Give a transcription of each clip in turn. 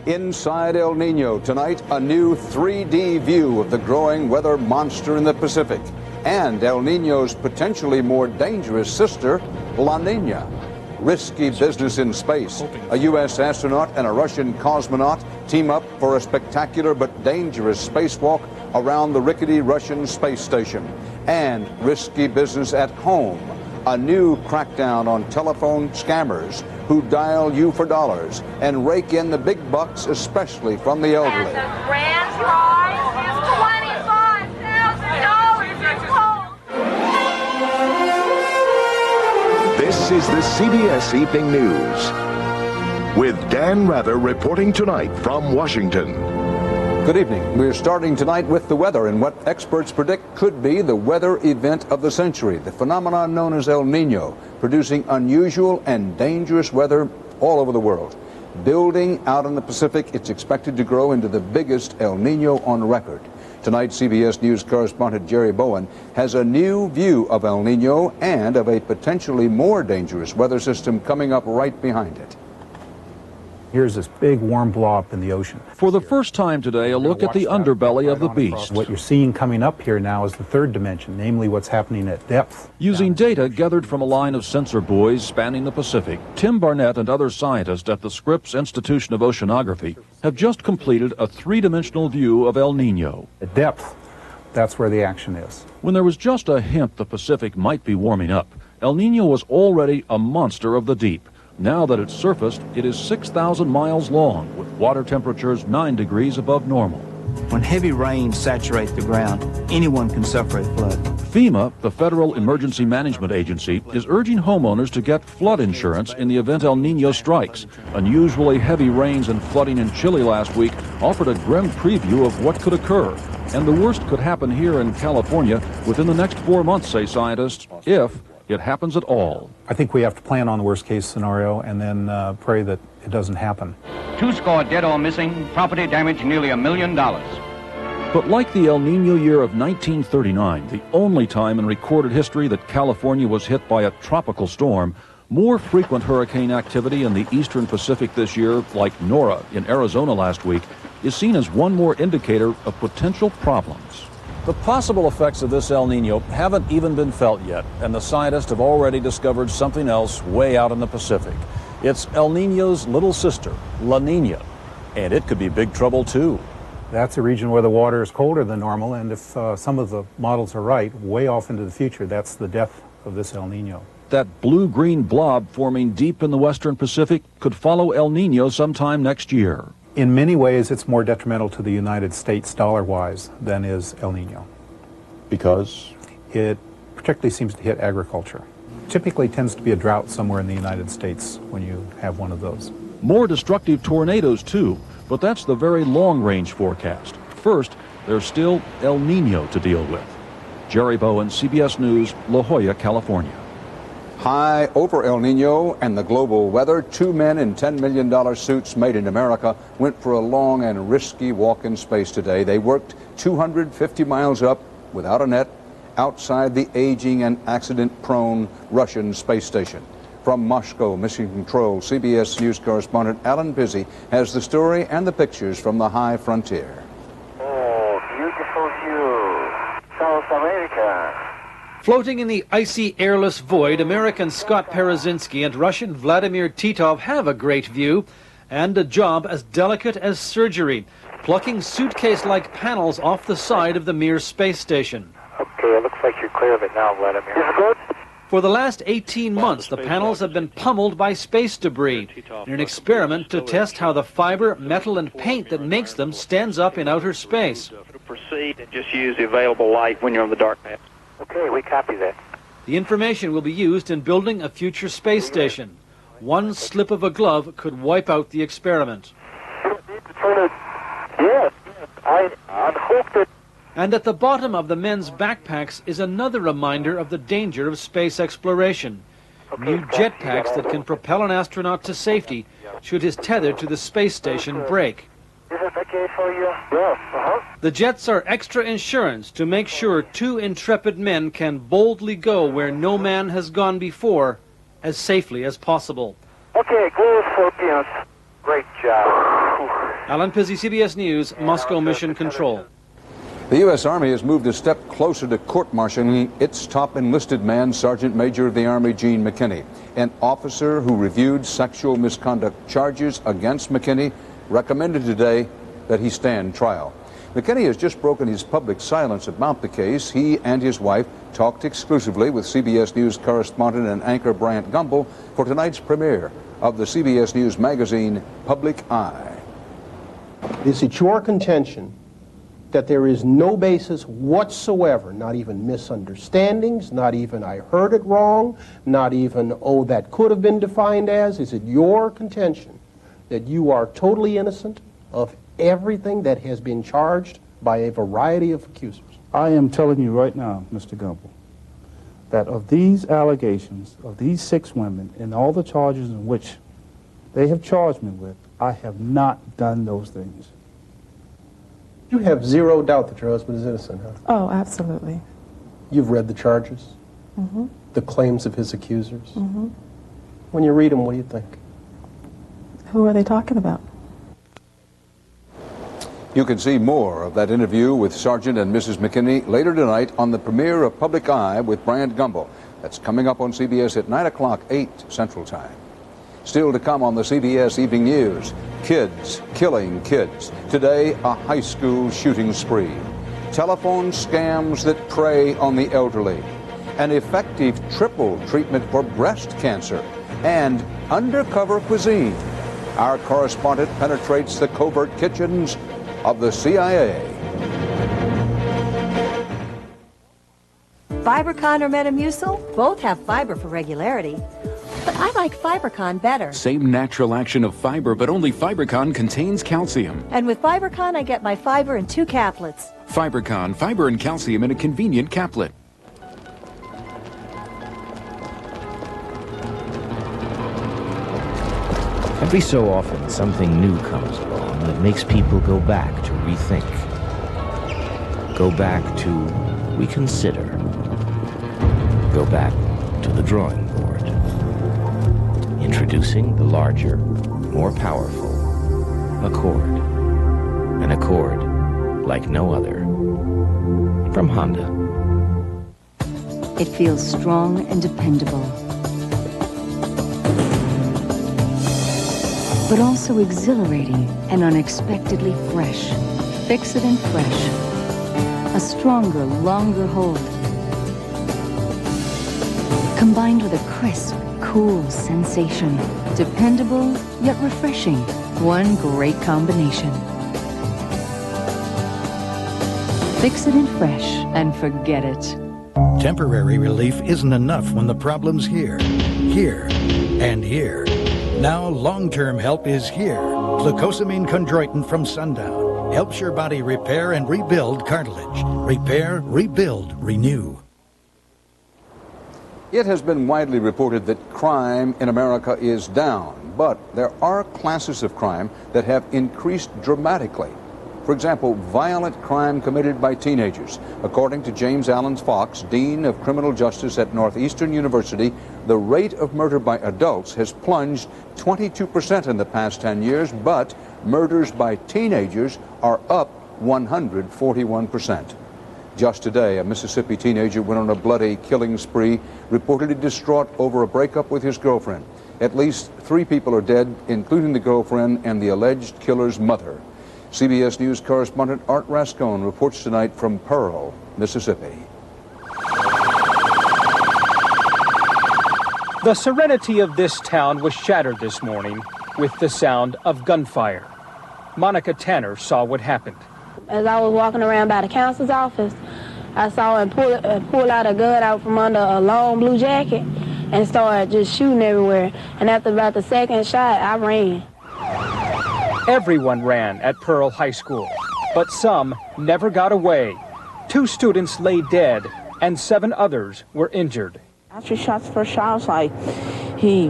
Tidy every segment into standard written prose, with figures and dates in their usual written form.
Inside El Nino tonight, a new 3D view of the growing weather monster in the Pacific and El Nino's potentially more dangerous sister, La Nina. Risky business in space. A U.S. astronaut and a Russian cosmonaut team up for a spectacular but dangerous spacewalk around the rickety Russian space station. And risky business at home. A new crackdown on telephone scammers who dial you for dollars and rake in the big bucks, especially from the elderly. And the grand prize is $25,000. This is the CBS Evening News with Dan Rather reporting tonight from Washington. Good evening. We're starting tonight with the weather and what experts predict could be the weather event of the century, the phenomenon known as El Nino, producing unusual and dangerous weather all over the world. Building out in the Pacific, it's expected to grow into the biggest El Nino on record. Tonight, CBS News correspondent Jerry Bowen has a new view of El Nino and of a potentially more dangerous weather system coming up right behind it. Here's this big warm blob in the ocean. For the first time today, a look at the underbelly of the beast. What you're seeing coming up here now is the third dimension, namely what's happening at depth. Using data gathered from a line of sensor buoys spanning the Pacific, Tim Barnett and other scientists at the Scripps Institution of Oceanography have just completed a three-dimensional view of El Nino. At depth, that's where the action is. When there was just a hint the Pacific might be warming up, El Nino was already a monster of the deep. Now that it's surfaced, it is 6,000 miles long, with water temperatures 9 degrees above normal. When heavy rain saturates the ground, anyone can suffer a flood. FEMA, the Federal Emergency Management Agency, is urging homeowners to get flood insurance in the event El Nino strikes. Unusually heavy rains and flooding in Chile last week offered a grim preview of what could occur. And the worst could happen here in California within the next 4 months, say scientists, if it happens at all. I think we have to plan on the worst case scenario and then pray that it doesn't happen. 2 score dead or missing, property damage nearly $1 million. But like the El Nino year of 1939, the only time in recorded history that California was hit by a tropical storm, more frequent hurricane activity in the eastern Pacific this year, like Nora in Arizona last week, is seen as one more indicator of potential problems. The possible effects of this El Nino haven't even been felt yet, and the scientists have already discovered something else way out in the Pacific. It's El Nino's little sister, La Nina, and it could be big trouble too. That's a region where the water is colder than normal, and if some of the models are right, way off into the future, that's the death of this El Nino. That blue-green blob forming deep in the western Pacific could follow El Nino sometime next year. In many ways, it's more detrimental to the United States dollar-wise than is El Nino. Because? It particularly seems to hit agriculture. Typically tends to be a drought somewhere in the United States when you have one of those. More destructive tornadoes, too, but that's the very long-range forecast. First, there's still El Nino to deal with. Jerry Bowen, CBS News, La Jolla, California. High over El Nino and the global weather, 2 men in $10 million suits made in America went for a long and risky walk in space today. They worked 250 miles up without a net outside the aging and accident-prone Russian space station. From Moscow, Mission Control, CBS News correspondent Alan Pizzi has the story and the pictures from the high frontier. Oh, beautiful view. South America. Floating in the icy, airless void, American Scott Parazynski and Russian Vladimir Titov have a great view and a job as delicate as surgery, plucking suitcase-like panels off the side of the Mir space station. Okay, it looks like you're clear of it now, Vladimir. Is it good? For the last 18 months, the panels have been pummeled by space debris in an experiment to test how the fiber, metal, and paint that makes them stands up in outer space. Proceed and just use the available light when you're on the dark net. Okay, we copy that. The information will be used in building a future space station. One slip of a glove could wipe out the experiment. Yes, I hope that... And at the bottom of the men's backpacks is another reminder of the danger of space exploration. New jetpacks that can propel an astronaut to safety should his tether to the space station break. Is it okay for you? Yes, The jets are extra insurance to make sure 2 intrepid men can boldly go where no man has gone before, as safely as possible. Okay, go Scorpions. Great job. Alan Pizzi, CBS News, Moscow Mission Control. The U.S. Army has moved a step closer to court-martialing its top enlisted man, Sergeant Major of the Army Gene McKinney. An officer who reviewed sexual misconduct charges against McKinney recommended today that he stand trial. McKinney has just broken his public silence about the case. He and his wife talked exclusively with CBS News correspondent and anchor Bryant Gumbel for tonight's premiere of the CBS News magazine, Public Eye. Is it your contention that there is no basis whatsoever, not even misunderstandings, not even I heard it wrong, not even, oh, that could have been defined as? Is it your contention that you are totally innocent of everything that has been charged by a variety of accusers? I am telling you right now, Mr. Gumbel, that of these allegations, of these 6 women, and all the charges in which they have charged me with, I have not done those things. You have zero doubt that your husband is innocent, huh? Oh, absolutely. You've read the charges? Mm-hmm. The claims of his accusers? Mm-hmm. When you read them, what do you think? Who are they talking about? You can see more of that interview with Sergeant and Mrs. McKinney later tonight on the premiere of Public Eye with Bryant Gumbel. That's coming up on CBS at 9 o'clock, 8 Central Time. Still to come on the CBS Evening News, kids killing kids. Today, a high school shooting spree. Telephone scams that prey on the elderly. An effective triple treatment for breast cancer. And undercover cuisine. Our correspondent penetrates the covert kitchens of the CIA. Fibercon or Metamucil? Both have fiber for regularity. But I like Fibercon better. Same natural action of fiber, but only Fibercon contains calcium. And with Fibercon, I get my fiber in 2 caplets. Fibercon, fiber and calcium in a convenient caplet. Every so often, something new comes along that makes people go back to rethink. Go back to reconsider. Go back to the drawing board. Introducing the larger, more powerful Accord. An Accord like no other. From Honda. It feels strong and dependable, but also exhilarating and unexpectedly fresh. Fix It and Fresh. A stronger, longer hold. Combined with a crisp, cool sensation. Dependable, yet refreshing. One great combination. Fix It and Fresh and forget it. Temporary relief isn't enough when the problem's here, and here. Now long-term help is here. Glucosamine chondroitin from Sundown helps your body repair and rebuild cartilage. Repair, rebuild, renew. It has been widely reported that crime in America is down, but there are classes of crime that have increased dramatically. For example, violent crime committed by teenagers. According to James Allen Fox, Dean of Criminal Justice at Northeastern University, the rate of murder by adults has plunged 22% in the past 10 years, but murders by teenagers are up 141%. Just today, a Mississippi teenager went on a bloody killing spree, reportedly distraught over a breakup with his girlfriend. At least 3 people are dead, including the girlfriend and the alleged killer's mother. CBS News correspondent Art Rascone reports tonight from Pearl, Mississippi. The serenity of this town was shattered this morning with the sound of gunfire. Monica Tanner saw what happened. As I was walking around by the counsel's office, I saw him pull out a gun out from under a long blue jacket and started just shooting everywhere. And after about the second shot, I ran. Everyone ran at Pearl High School, but some never got away. 2 students lay dead, and 7 others were injured. After he shot the first shot, I was like, he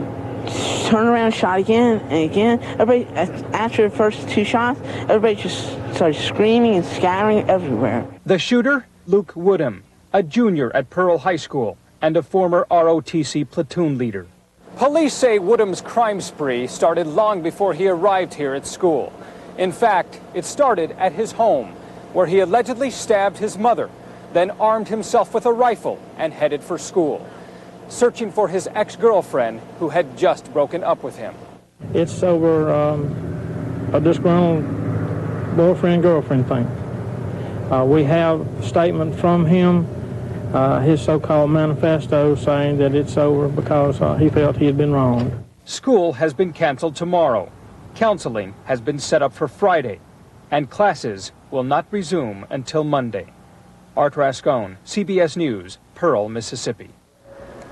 turned around and shot again and again. Everybody, after the first 2 shots, everybody just started screaming and scattering everywhere. The shooter, Luke Woodham, a junior at Pearl High School and a former ROTC platoon leader. Police say Woodham's crime spree started long before he arrived here at school. In fact, it started at his home, where he allegedly stabbed his mother, then armed himself with a rifle and headed for school, searching for his ex-girlfriend who had just broken up with him. It's over a disgruntled boyfriend-girlfriend thing. We have a statement from him, his so-called manifesto, saying that it's over because he felt he had been wronged. School has been canceled tomorrow. Counseling has been set up for Friday, and classes will not resume until Monday. Art Rascone, CBS News, Pearl, Mississippi.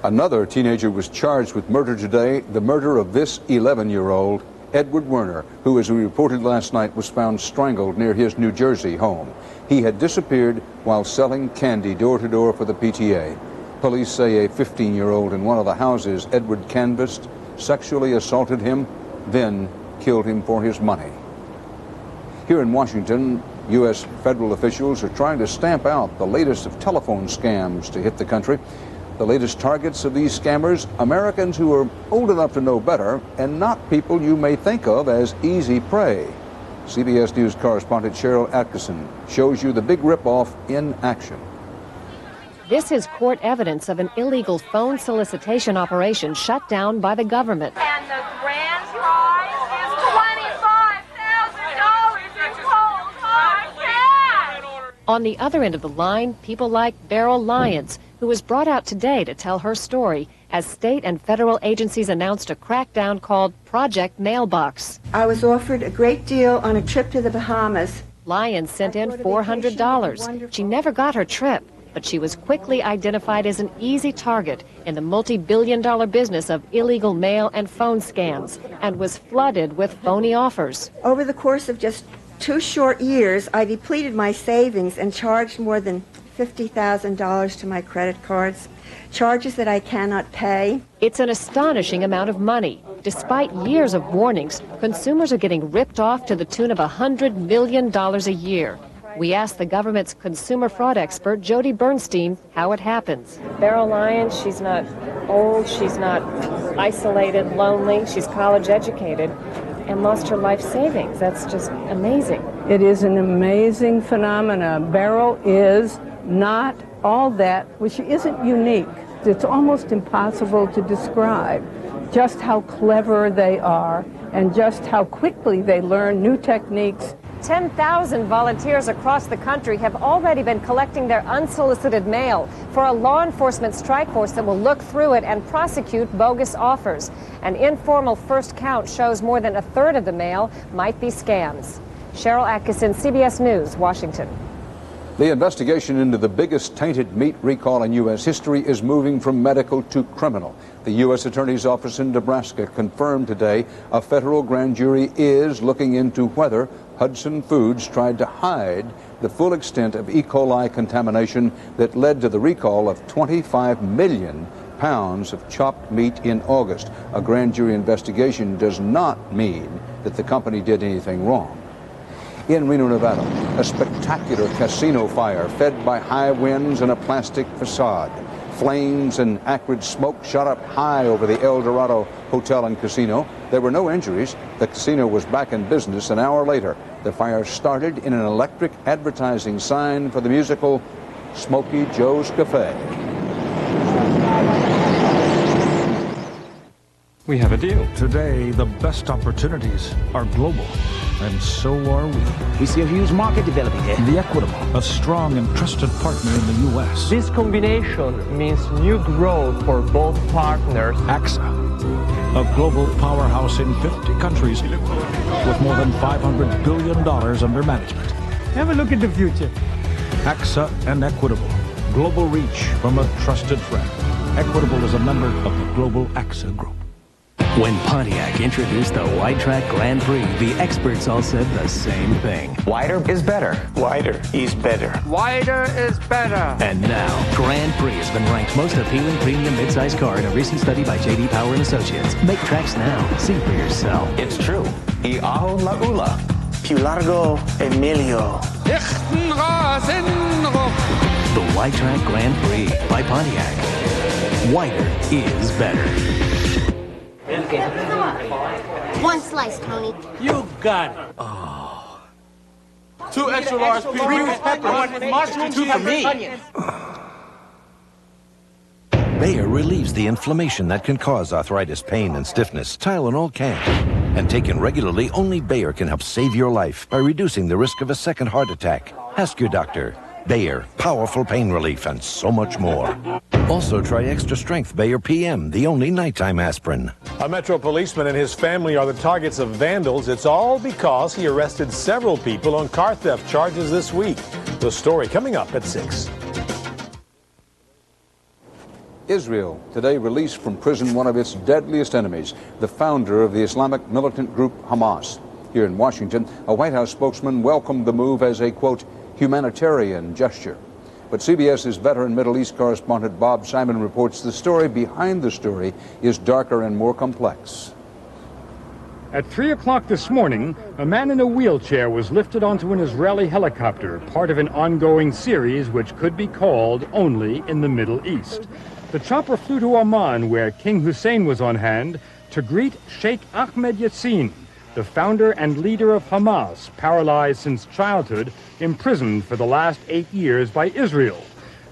Another teenager was charged with murder today, the murder of this 11-year-old, Edward Werner, who, as we reported last night, was found strangled near his New Jersey home. He had disappeared while selling candy door-to-door for the PTA. Police say a 15-year-old in one of the houses Edward canvassed sexually assaulted him, then killed him for his money. Here in Washington, U.S. federal officials are trying to stamp out the latest of telephone scams to hit the country. The latest targets of these scammers, Americans who are old enough to know better and not people you may think of as easy prey. CBS News correspondent Cheryl Atkinson shows you the big ripoff in action. This is court evidence of an illegal phone solicitation operation shut down by the government. And the grand prize is $25,000 in cold hard cash. On the other end of the line, people like Beryl Lyons, who was brought out today to tell her story as state and federal agencies announced a crackdown called Project Mailbox. I was offered a great deal on a trip to the Bahamas. Lyons sent in $400. She never got her trip, but she was quickly identified as an easy target in the multi-billion-dollar business of illegal mail and phone scams and was flooded with phony offers. Over the course of just 2 short years, I depleted my savings and charged more than $50,000 to my credit cards, charges that I cannot pay. It's an astonishing amount of money. Despite years of warnings, consumers are getting ripped off to the tune of $100 million a year. We asked the government's consumer fraud expert, Jody Bernstein, how it happens. Beryl Lyons, she's not old, she's not isolated, lonely, she's college educated and lost her life savings. That's just amazing. It is an amazing phenomenon. Beryl is not all that, which isn't unique. It's almost impossible to describe just how clever they are and just how quickly they learn new techniques. 10,000 volunteers across the country have already been collecting their unsolicited mail for a law enforcement strike force that will look through it and prosecute bogus offers. An informal first count shows more than a third of the mail might be scams. Cheryl Atkinson, CBS News, Washington. The investigation into the biggest tainted meat recall in U.S. history is moving from medical to criminal. The U.S. Attorney's Office in Nebraska confirmed today a federal grand jury is looking into whether Hudson Foods tried to hide the full extent of E. coli contamination that led to the recall of 25 million pounds of chopped meat in August. A grand jury investigation does not mean that the company did anything wrong. In Reno, Nevada, a spectacular casino fire fed by high winds and a plastic facade. Flames and acrid smoke shot up high over the El Dorado Hotel and Casino. There were no injuries. The casino was back in business an hour later. The fire started in an electric advertising sign for the musical Smokey Joe's Cafe. We have a deal. Today, the best opportunities are global, and so are we. We see a huge market developing here. The Equitable, a strong and trusted partner in the U.S. This combination means new growth for both partners. AXA, a global powerhouse in 50 countries with more than $500 billion under management. Have a look at the future. AXA and Equitable, global reach from a trusted friend. Equitable is a member of the Global AXA Group. When Pontiac introduced the Wide Track Grand Prix, the experts all said the same thing. Wider is better. Wider is better. Wider is better. And now, Grand Prix has been ranked most appealing premium midsize car in a recent study by J.D. Power and Associates. Make tracks now. See for yourself. It's true. Y ajo la ula. Più largo Emilio. The Wide Track Grand Prix by Pontiac. Wider is better. One slice, Tony. You got it. Oh. 2 extra large pizza. 3 with pepper. 1 with mustard. 2 for me. Bayer relieves the inflammation that can cause arthritis, pain, and stiffness. Tylenol can't. And taken regularly, only Bayer can help save your life by reducing the risk of a second heart attack. Ask your doctor. Bayer, powerful pain relief, and so much more. Also try extra strength Bayer PM, the only nighttime aspirin. A Metro policeman and his family are the targets of vandals. It's all because he arrested several people on car theft charges this week. The story coming up at 6. Israel today released from prison one of its deadliest enemies, the founder of the Islamic militant group Hamas. Here in Washington, a White House spokesman welcomed the move as a, quote, humanitarian gesture. But CBS's veteran Middle East correspondent Bob Simon reports the story behind the story is darker and more complex. At 3 o'clock this morning, a man in a wheelchair was lifted onto an Israeli helicopter, part of an ongoing series which could be called Only in the Middle East. The chopper flew to Oman, where King Hussein was on hand, to greet Sheikh Ahmed Yassin, the founder and leader of Hamas, paralyzed since childhood, imprisoned for the last 8 years by Israel.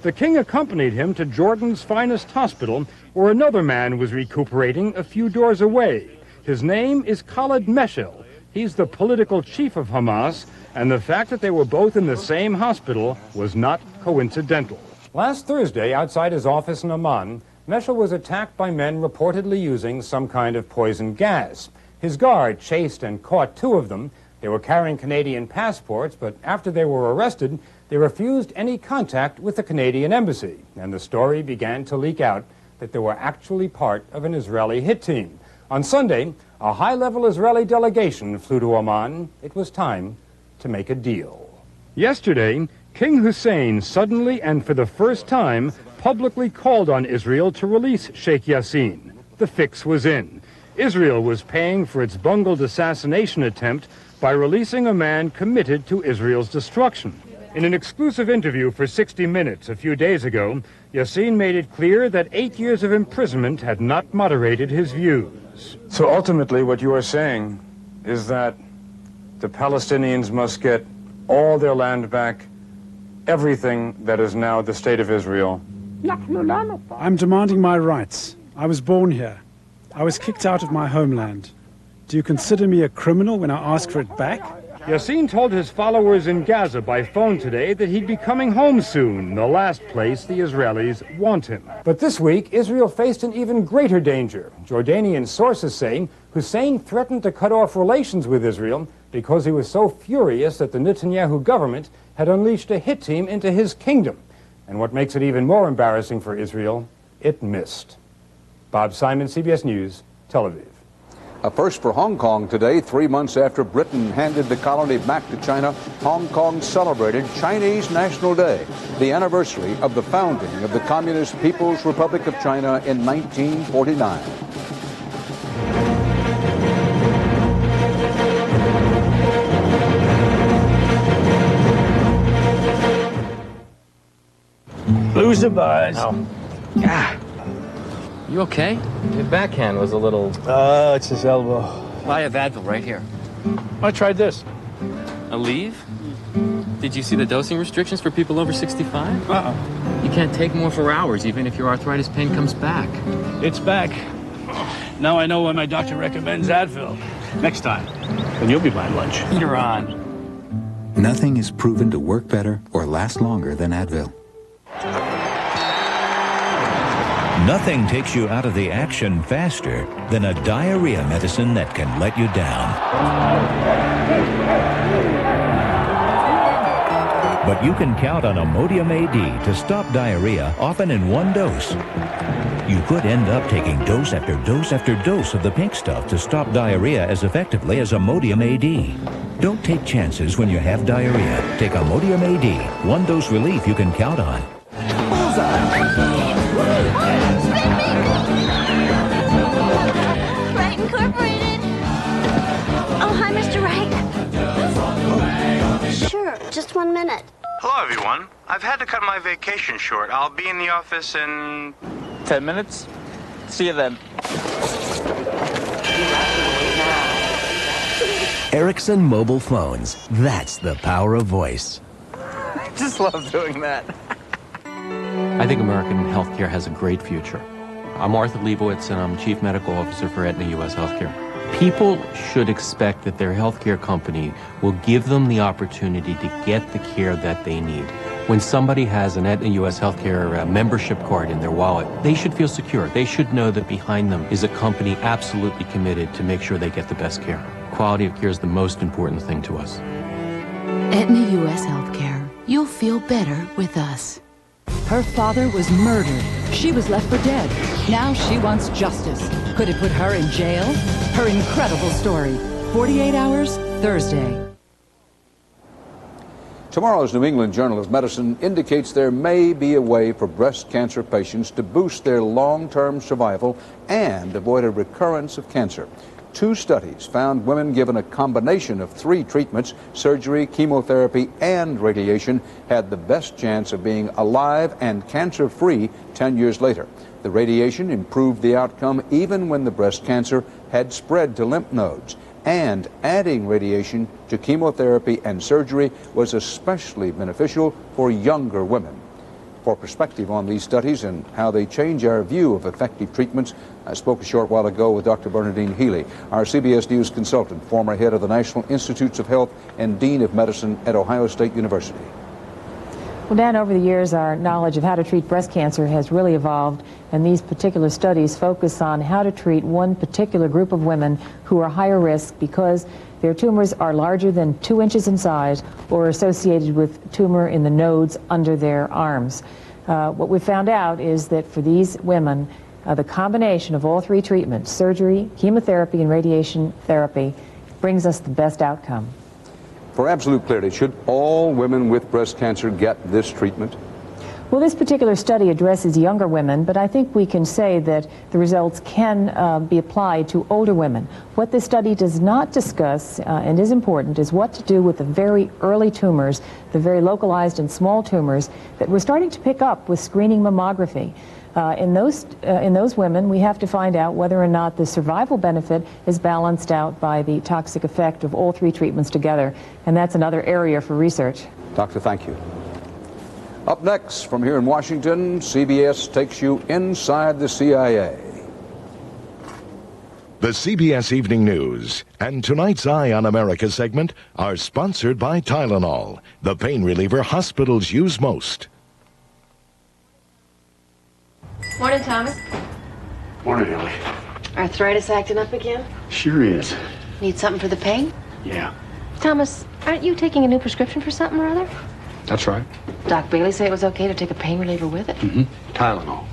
The king accompanied him to Jordan's finest hospital, where another man was recuperating a few doors away. His name is Khalid Meshel. He's the political chief of Hamas, and the fact that they were both in the same hospital was not coincidental. Last Thursday, outside his office in Amman, Meshel was attacked by men reportedly using some kind of poison gas. His guard chased and caught 2 of them. They were carrying Canadian passports, but after they were arrested, they refused any contact with the Canadian embassy. And the story began to leak out that they were actually part of an Israeli hit team. On Sunday, a high-level Israeli delegation flew to Amman. It was time to make a deal. Yesterday, King Hussein suddenly and for the first time publicly called on Israel to release Sheikh Yassin. The fix was in. Israel was paying for its bungled assassination attempt by releasing a man committed to Israel's destruction. In an exclusive interview for 60 Minutes a few days ago, Yassin made it clear that 8 years of imprisonment had not moderated his views. So ultimately what you are saying is that the Palestinians must get all their land back, everything that is now the state of Israel. I'm demanding my rights. I was born here. I was kicked out of my homeland. Do you consider me a criminal when I ask for it back? Yassin told his followers in Gaza by phone today that he'd be coming home soon, the last place the Israelis want him. But this week, Israel faced an even greater danger. Jordanian sources say Hussein threatened to cut off relations with Israel because he was so furious that the Netanyahu government had unleashed a hit team into his kingdom. And what makes it even more embarrassing for Israel, it missed. Bob Simon, CBS News, Tel Aviv. A first for Hong Kong today. 3 months after Britain handed the colony back to China, Hong Kong celebrated Chinese National Day, the anniversary of the founding of the Communist People's Republic of China in 1949. Lose the buzz. You okay? Your backhand was a little... Oh, it's his elbow. I have Advil right here. I tried this. Aleve? Did you see the dosing restrictions for people over 65? Uh-uh. You can't take more for hours, even if your arthritis pain comes back. It's back. Now I know why my doctor recommends Advil. Next time, then you'll be buying lunch. You're on. Nothing is proven to work better or last longer than Advil. Nothing takes you out of the action faster than a diarrhea medicine that can let you down. But you can count on Imodium AD to stop diarrhea, often in one dose. You could end up taking dose after dose after dose of the pink stuff to stop diarrhea as effectively as Imodium AD. Don't take chances when you have diarrhea. Take Imodium AD, one dose relief you can count on. Wright Incorporated. Oh, hi, Mr. Wright. Sure, just 1 minute. Hello, everyone. I've had to cut my vacation short. I'll be in the office in... 10 minutes? See you then. Ericsson mobile phones. That's the power of voice. I just love doing that. I think American healthcare has a great future. I'm Arthur Leibowitz, and I'm Chief Medical Officer for Aetna U.S. Healthcare. People should expect that their healthcare company will give them the opportunity to get the care that they need. When somebody has an Aetna U.S. Healthcare membership card in their wallet, they should feel secure. They should know that behind them is a company absolutely committed to make sure they get the best care. Quality of care is the most important thing to us. Aetna U.S. Healthcare. You'll feel better with us. Her father was murdered. She was left for dead. Now she wants justice. Could it put her in jail? Her incredible story. 48 Hours, Thursday. Tomorrow's New England Journal of Medicine indicates there may be a way for breast cancer patients to boost their long-term survival and avoid a recurrence of cancer. 2 studies found women given a combination of 3 treatments, surgery, chemotherapy, and radiation, had the best chance of being alive and cancer-free 10 years later. The radiation improved the outcome even when the breast cancer had spread to lymph nodes. And adding radiation to chemotherapy and surgery was especially beneficial for younger women. For perspective on these studies and how they change our view of effective treatments, I spoke a short while ago with Dr. Bernadine Healy, our CBS News consultant, former head of the National Institutes of Health and Dean of Medicine at Ohio State University. Well, Dan, over the years, our knowledge of how to treat breast cancer has really evolved, and these particular studies focus on how to treat one particular group of women who are higher risk because their tumors are larger than 2 inches in size or associated with tumor in the nodes under their arms. What we found out is that for these women, the combination of all 3 treatments, surgery, chemotherapy, and radiation therapy, brings us the best outcome. For absolute clarity, should all women with breast cancer get this treatment? Well, this particular study addresses younger women, but I think we can say that the results can be applied to older women. What this study does not discuss, and is important, is what to do with the very early tumors, the very localized and small tumors that we're starting to pick up with screening mammography. In those women, we have to find out whether or not the survival benefit is balanced out by the toxic effect of all 3 treatments together, and that's another area for research. Doctor, thank you. Up next, from here in Washington, CBS takes you inside the CIA. The CBS Evening News and tonight's Eye on America segment are sponsored by Tylenol, the pain reliever hospitals use most. Morning, Thomas. Morning, Ellie. Arthritis acting up again? Sure is. Need something for the pain? Yeah, Thomas, aren't you taking a new prescription for something or other? that's right. Doc Bailey say it was okay to take a pain reliever with it? Mm-hmm. Tylenol.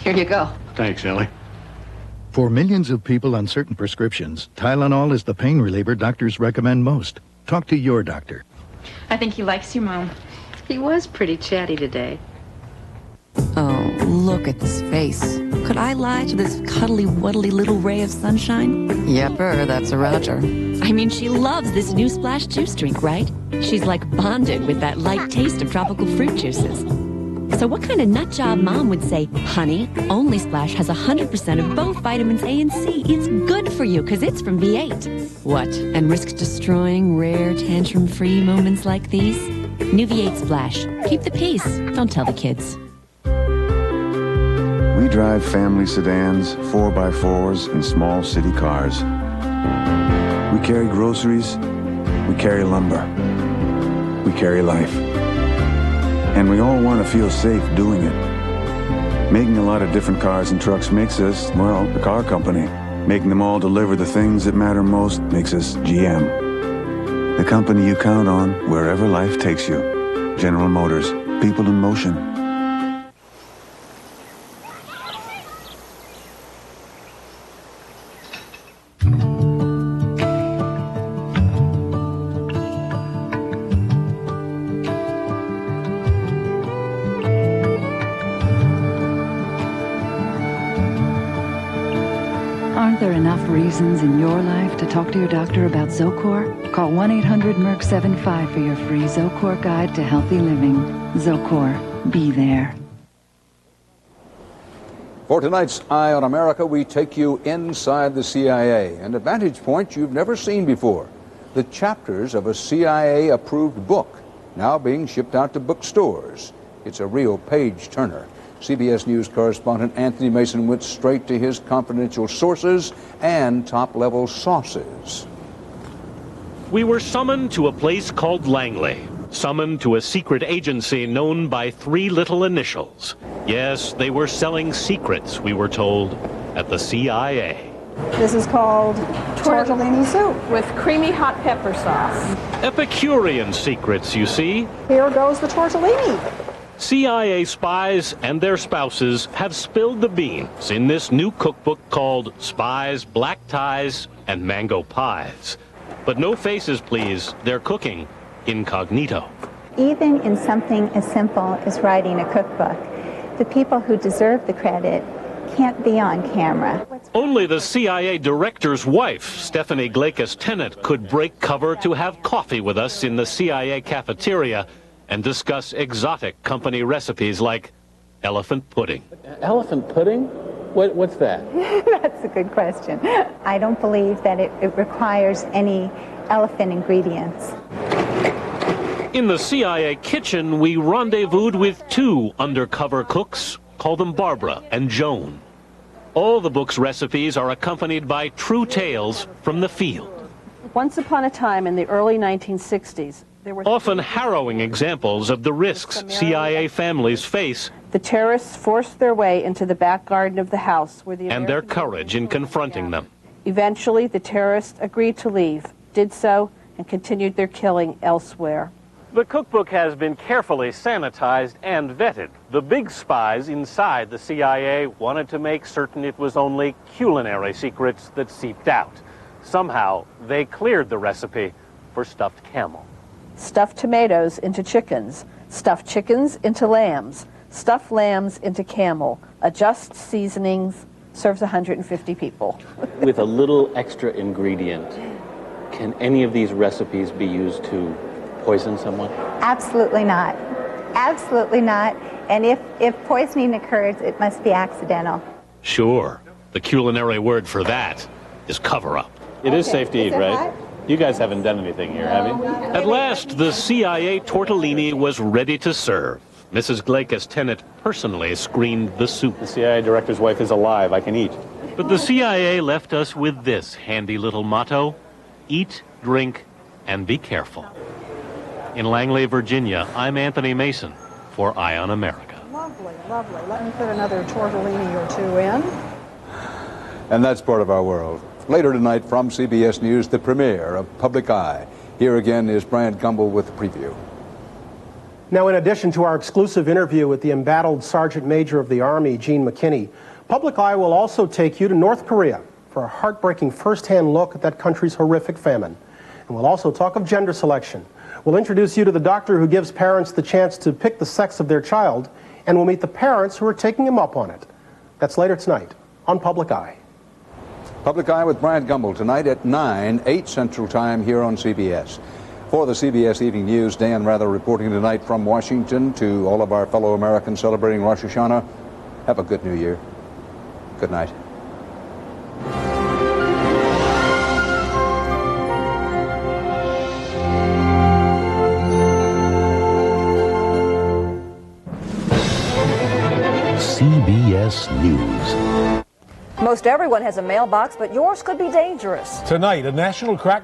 Here you go. Thanks, Ellie. For millions of people on certain prescriptions, Tylenol is the pain reliever doctors recommend most. Talk to your doctor. I think he likes you, Mom. He was pretty chatty today. Oh, look at this face. Could I lie to this cuddly-wuddly little ray of sunshine? Yepper, that's a Roger. I mean, she loves this new Splash juice drink, right? She's like bonded with that light taste of tropical fruit juices. So what kind of nutjob mom would say, honey, only Splash has 100% of both vitamins A and C. It's good for you because it's from V8. What, and risks destroying rare tantrum-free moments like these? New V8 Splash. Keep the peace. Don't tell the kids. We drive family sedans, 4x4s, and small city cars. We carry groceries, we carry lumber, we carry life. And we all want to feel safe doing it. Making a lot of different cars and trucks makes us, well, the car company. Making them all deliver the things that matter most makes us GM. The company you count on wherever life takes you. General Motors, people in motion. Aren't there enough reasons in your life to talk to your doctor about Zocor? Call 1-800-MERC-75 for your free Zocor guide to healthy living. Zocor, be there. For tonight's Eye on America, we take you inside the CIA, and a vantage point you've never seen before. The chapters of a CIA-approved book, now being shipped out to bookstores. It's a real page-turner. CBS News correspondent Anthony Mason went straight to his confidential sources and top-level sources. We were summoned to a place called Langley. Summoned to a secret agency known by 3 little initials. Yes, they were selling secrets, we were told, at the CIA. This is called tortellini soup with creamy hot pepper sauce. Epicurean secrets, you see. Here goes the tortellini. CIA spies and their spouses have spilled the beans in this new cookbook called Spies, Black Ties, and Mango Pies. But no faces, please. They're cooking incognito. Even in something as simple as writing a cookbook, the people who deserve the credit can't be on camera. Only the CIA director's wife, Stephanie Glakis-Tennant, could break cover to have coffee with us in the CIA cafeteria and discuss exotic company recipes like elephant pudding. Elephant pudding? What's that? That's a good question. I don't believe that it requires any elephant ingredients. In the CIA kitchen, we rendezvoused with 2 undercover cooks. Call them Barbara and Joan. All the book's recipes are accompanied by true tales from the field. Once upon a time in the early 1960s, there were often harrowing examples of the risks CIA families face. The terrorists forced their way into the back garden of the house where the and their courage in confronting them. Eventually, the terrorists agreed to leave, did so, and continued their killing elsewhere. The cookbook has been carefully sanitized and vetted. The big spies inside the CIA wanted to make certain it was only culinary secrets that seeped out. Somehow, they cleared the recipe for stuffed camel. Stuffed tomatoes into chickens, stuffed chickens into lambs, stuffed lambs into camel, adjust seasonings, serves 150 people. With a little extra ingredient, can any of these recipes be used to poison someone? Absolutely not. Absolutely not. And if poisoning occurs, it must be accidental. Sure. The culinary word for that is cover-up. It is safe to eat, right? You guys haven't done anything here, have you? At last, the CIA tortellini was ready to serve. Mrs. Glakis-Tennant personally screened the soup. The CIA director's wife is alive. I can eat. But the CIA left us with this handy little motto: eat, drink, and be careful. In Langley, Virginia, I'm Anthony Mason for Eye on America. Lovely, lovely. Let me put another tortellini or 2 in. And that's part of our world. Later tonight from CBS News, the premiere of Public Eye. Here again is Brian Gumbel with the preview. Now, in addition to our exclusive interview with the embattled Sergeant Major of the Army, Gene McKinney, Public Eye will also take you to North Korea for a heartbreaking first-hand look at that country's horrific famine. And we'll also talk of gender selection. We'll introduce you to the doctor who gives parents the chance to pick the sex of their child, and we'll meet the parents who are taking him up on it. That's later tonight on Public Eye. Public Eye with Brian Gumbel tonight at 9, 8 Central Time here on CBS. For the CBS Evening News, Dan Rather reporting tonight from Washington. To all of our fellow Americans celebrating Rosh Hashanah, have a good New Year. Good night. CBS News. Most everyone has a mailbox, but yours could be dangerous. Tonight, a national crack